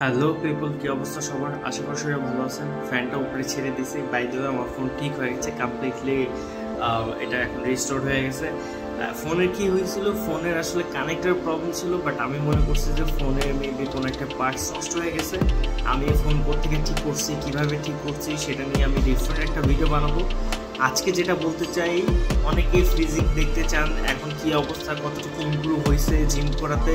Hello people, কি অবস্থা সবার? আশা করি সবাই ভালো আছেন। ফ্যানটা উপরে ছেড়ে দিয়েছি। বাই দ্য ওয়ে, আমার ফোন ঠিক হয়ে গেছে কমপ্লিটলি। এটা এখন রিস্টোর হয়ে গেছে। ফোনের কি হয়েছিল, ফোনের আসলে কানেক্টের প্রবলেম ছিল, বাট আমি মনে করছি যে ফোনের মেবি কোনো একটা পার্টস নষ্ট হয়ে গেছে। আমি ফোন কোত্থেকে ঠিক করছি, কিভাবে ঠিক করছি, সেটা নিয়ে আমি ডিফারেন্ট একটা ভিডিও বানাবো। আজকে যেটা বলতে চাই, অনেকেই ফিজিক দেখতে চান, এখন কি অবস্থা, কতটুকু ইমপ্রুভ হয়েছে জিম করাতে।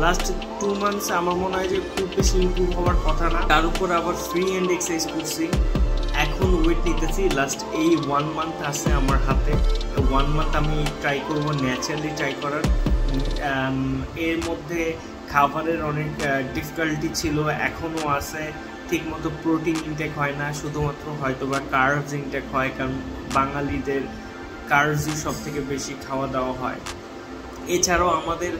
লাস্ট 2 মান্থস আমার মনে হয় যে খুব বেশি ইমপ্রুভ হওয়ার কথা না, তার উপর আবার ফ্রি হ্যান্ড এক্সারসাইজ করছি। এখন ওয়েট নিতেছি। লাস্ট এই 1 মান্থ আছে আমার হাতে। 1 মান্থ আমি ট্রাই করবো ন্যাচারালি ট্রাই করার। এর মধ্যে খাবারের অনেক ডিফিকাল্টি ছিল, এখনও আছে। ঠিকমতো প্রোটিন ইনটেক হয় না, শুধুমাত্র হয়তো বা কার্বস ইনটেক হয়, কারণ বাঙালিদের কার্বসই সব থেকে বেশি খাওয়া দাওয়া হয়। এছাড়াও আমাদের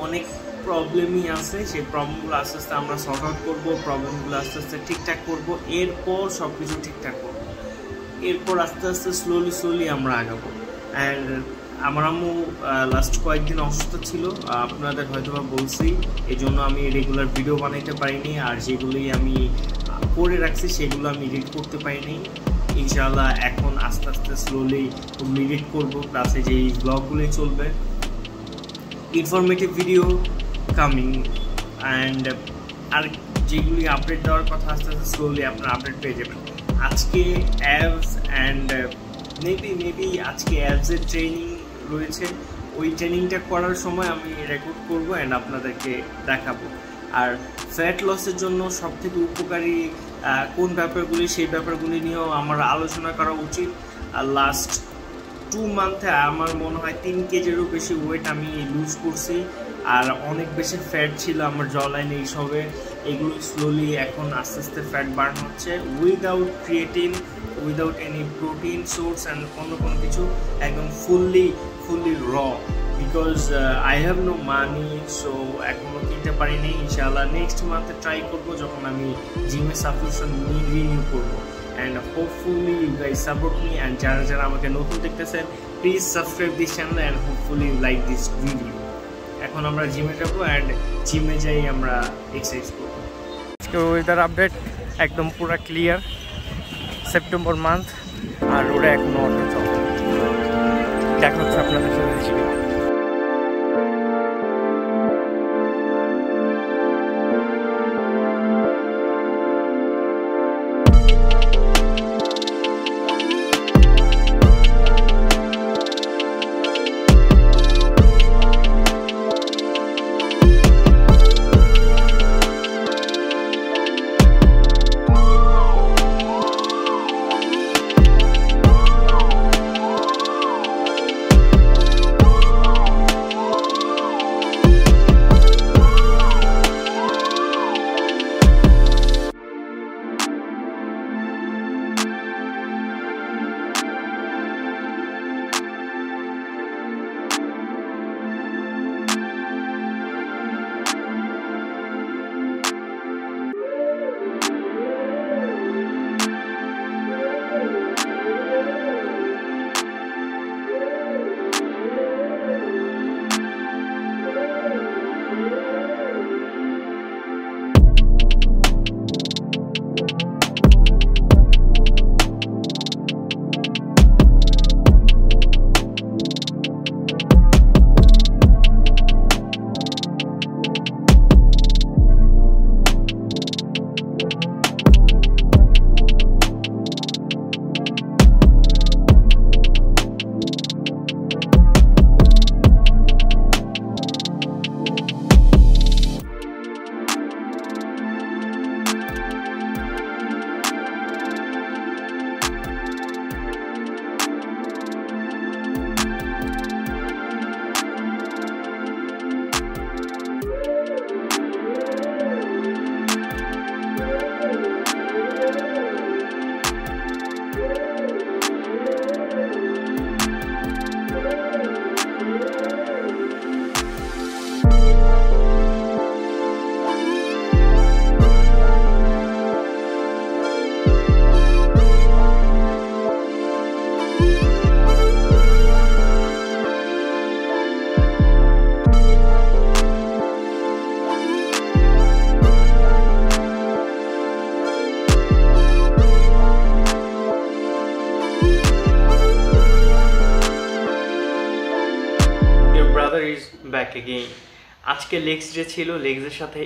অনেক প্রবলেমই আছে, সেই প্রবলেমগুলো আস্তে আস্তে আমরা সর্ট আউট করবো, প্রবলেমগুলো আস্তে আস্তে ঠিকঠাক করবো, এরপর সব কিছু ঠিকঠাক করবো। এরপর আস্তে আস্তে স্লোলি আমরা আগাবো। অ্যান্ড আমার আম্মু লাস্ট কয়েকদিন অসুস্থ ছিল, আপনাদের হয়তো বা বলছি, এই জন্য আমি রেগুলার ভিডিও বানাইতে পারিনি, আর যেগুলোই আমি করে রাখছি সেগুলো আমি এডিট করতে পারিনি। ইনশাআল্লাহ এখন আস্তে আস্তে স্লোলি এডিট করবো, প্লাসে যেই ব্লগগুলোই চলবে, ইনফরমেটিভ ভিডিও কামিং। অ্যান্ড আর যেগুলি আপডেট দেওয়ার কথা আস্তে আস্তে স্লোলি আপনারা আপডেট পেয়ে যাবেন। আজকে অ্যাবস অ্যান্ড মেবি আজকে অ্যাবসের ট্রেনিং রয়েছে, ওই ট্রেনিংটা করার সময় আমি রেকর্ড করবো অ্যান্ড আপনাদেরকে দেখাবো। আর ফ্যাট লসের জন্য সবথেকে উপকারী কোন ব্যাপারগুলি, সেই ব্যাপারগুলি নিয়েও আমার আলোচনা করা উচিত। আর লাস্ট 2 মান্থে আমার মনে হয় 3 কেজিরও বেশি ওয়েট আমি লুজ করছি, আর অনেক বেশি ফ্যাট ছিল আমার জ লাইনে, এইসবে এগুলো স্লোলি এখন আস্তে আস্তে ফ্যাট বার্ন হচ্ছে without creatine, without any protein source and অন্য কোনো কিছু, একদম fully raw. Because I have no money, so এখনও কিনতে পারিনি। ইনশাআল্লাহ নেক্সট মান্থে ট্রাই করবো, যখন আমি জিমের সাবস্ক্রিপশন রিনিউ করবো। And hopefully you guys support me, and যারা আমাকে নতুন দেখতেছেন, please subscribe this channel and hopefully you like this video. এখন আমরা জিমে যাবো, অ্যান্ড জিমে যাই আমরা এক্সারসাইজ করবো। আজকে ওয়েদার আপডেট একদম পুরো ক্লিয়ার, সেপ্টেম্বর মান্থ, আর ওরা এখনো অটো চলে। দেখা হচ্ছে আপনাদের সাথে জিমে। Back again. আজকে লেগস ডে ছিল, লেগসের সাথে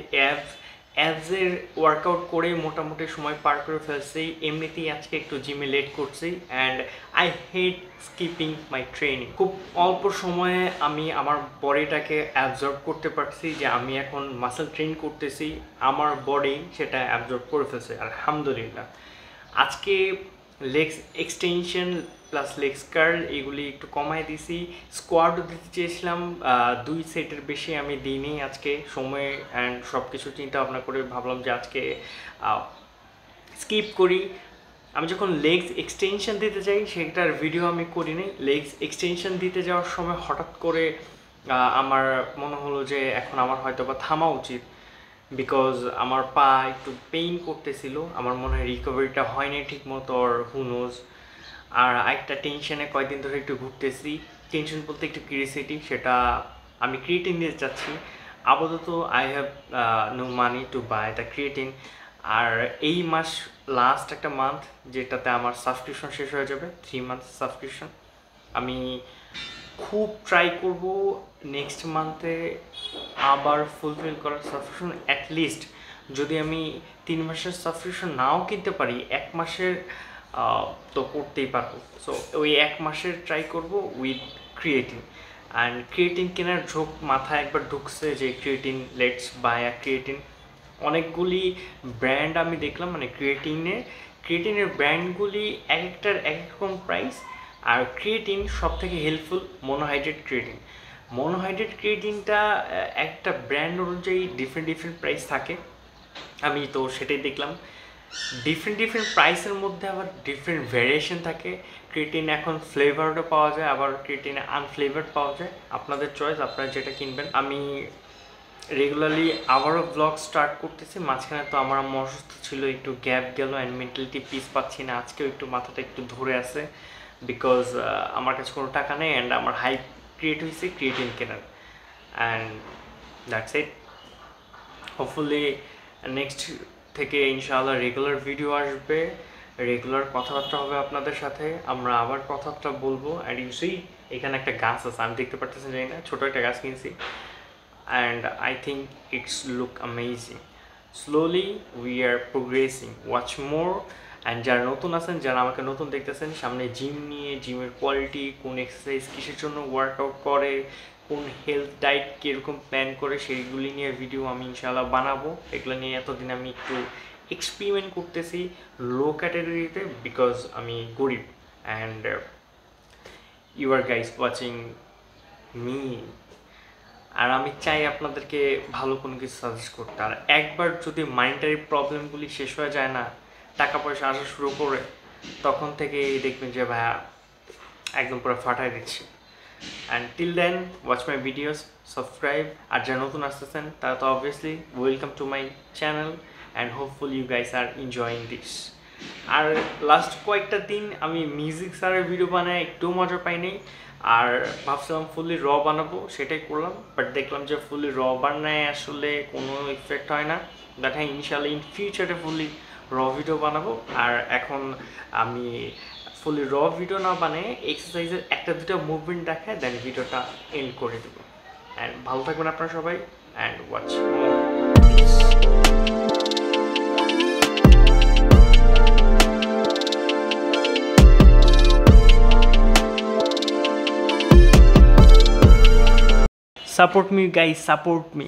অ্যাবসের ওয়ার্কআউট করে মোটামুটি সময় পার করে ফেলছি। এমনিতেই আজকে একটু জিমে লেট করছি and I hate skipping my training. খুব অল্প সময়ে আমি আমার বডিটাকে অ্যাবজর্ব করতে পারছি যে আমি এখন মাসেল ট্রেন করতেছি, আমার বডি সেটা অ্যাবজর্ব করে ফেলছে আলহামদুলিল্লাহ। আজকে legs extension plus legs curl এগুলি একটু কমাই দিছি। স্কোয়াডও দিতে চেয়েছিলাম, 2 সেটের বেশি আমি দিইনি আজকে। সময় অ্যান্ড সব কিছু চিন্তা ভাবনা করে ভাবলাম যে আজকে স্কিপ করি। আমি যখন লেগস এক্সটেনশন দিতে যাই সেটার ভিডিও আমি করিনি। লেগস এক্সটেনশন দিতে যাওয়ার সময় হঠাৎ করে আমার মনে হলো যে এখন আমার হয়তো বা থামা উচিত, বিকজ আমার পা একটু পেইন করতেছিল। আমার মনে হয় রিকভারিটা হয়নি ঠিক মতো, আর হুনোজ। আর একটা টেনশনে কয়েকদিন ধরে একটু ঘুরতেছি। টেনশন বলতে একটু কিউরিওসিটি, সেটা আমি ক্রিয়েটিন নিতে চাচ্ছি। আপাতত I have no money to buy the creatine. আর এই মাস লাস্ট একটা মান্থ যেটাতে আমার সাবস্ক্রিপশন শেষ হয়ে যাবে, 3 মান্থ সাবস্ক্রিপশন। আমি খুব ট্রাই করব নেক্সট মান্থে আবার ফুলফিল করার সাবস্ক্রিপশন। অ্যাটলিস্ট যদি আমি 3 মাসের সাবস্ক্রিপশন নাও কিনতে পারি, 1 মাসের তো করতেই পারবো। সো ওই 1 মাসের ট্রাই করব উইথ ক্রিয়েটিন। অ্যান্ড ক্রিয়েটিন কেনার ঝোঁক মাথায় একবার ঢুকছে যে creatine, let's buy a creatine. অনেকগুলি ব্র্যান্ড আমি দেখলাম, মানে ক্রিয়েটিনের ব্র্যান্ডগুলি এক একটার এক এক রকম প্রাইস। আর ক্রিয়েটিন সব থেকে হেল্পফুল মনোহাইড্রেট ক্রিয়েটিন। মনোহাইড্রেট ক্রিয়েটিনটা একটা ব্র্যান্ড অনুযায়ী ডিফারেন্ট প্রাইস থাকে। আমি তো সেটাই দেখলাম। ডিফারেন্ট প্রাইসের মধ্যে আবার ডিফারেন্ট ভ্যারিয়েশন থাকে। ক্রিয়েটিন এখন ফ্লেভারডও পাওয়া যায়, আবার ক্রিয়েটিনে আনফ্লেভার্ড পাওয়া যায়। আপনাদের চয়েস, আপনারা যেটা কিনবেন। আমি রেগুলারলি আবারও ব্লগ স্টার্ট করতেছি। মাঝখানে তো আমার অসুস্থ ছিল, একটু গ্যাপ গেল অ্যান্ড মেন্টালিটি পিস পাচ্ছি না। আজকেও একটু মাথাটা একটু ধরে আছে, বিকজ আমার কাছে কোনো টাকা নেই অ্যান্ড আমার হাইপ ক্রিয়েট হয়েছে ক্রিয়েটিন কেনার। And that's it. Hopefully next থেকে ইনশাআল্লাহ রেগুলার ভিডিও আসবে, রেগুলার কথাবার্তা হবে আপনাদের সাথে। আমরা আবার কথাবার্তা বলবো। অ্যান্ড ইউসি এখানে একটা গাছ আছে, আমি দেখতে পারতেছি জানি না, ছোটো একটা গাছ কিনছি। And I think it's look amazing. Slowly we are progressing. Watch more. And যারা নতুন আছেন, যারা আমাকে নতুন দেখতেছেন, সামনে জিম নিয়ে, জিমের কোয়ালিটি, কোন এক্সারসাইজ কিসের জন্য ওয়ার্কআউট করে, কোন হেলথ ডায়েট কীরকম প্ল্যান করে, সেইগুলি নিয়ে ভিডিও আমি ইনশাআল্লাহ বানাবো। এগুলো নিয়ে এতদিন আমি একটু এক্সপেরিমেন্ট করতেছি লো ক্যাটাগরিতে, বিকজ আমি গরিব। And you are guys watching me. আর আমি চাই আপনাদেরকে ভালো কোনো কিছু সাজেস্ট করতে। আর একবার যদি মাইন্ডারি প্রবলেমগুলি শেষ হয়ে যায় না, টাকা পয়সা আসা শুরু করে, তখন থেকে দেখবেন যে ভাইয়া একদম পুরো ফাটাই দিচ্ছি। And till then watch my videos, subscribe. আর যারা নতুন আসতেছেন তারা তো obviously welcome to my channel and hopefully you guys are enjoying this. আর লাস্ট কয়েকটা দিন আমি মিউজিক স্যারের ভিডিও বানায় একটু মজা পাইনি। আর ভাবছিলাম ফুললি র বানাবো, সেটাই করলাম। বাট দেখলাম যে ফুললি র বানায় আসলে কোনো ইফেক্ট হয় না। বাট হ্যাঁ, ইনশাআল্লাহ ইন ফিউচারে ফুললি র ভিডিও বানাবো। আর এখন আমি ফুললি র ভিডিও না বানিয়ে এক্সারসাইজের একটা দুটো মুভমেন্ট দেখায় দেন ভিডিওটা এন্ড করে দেবো। অ্যান্ড ভালো থাকবেন আপনারা সবাই and watch more. Support me guys, support me.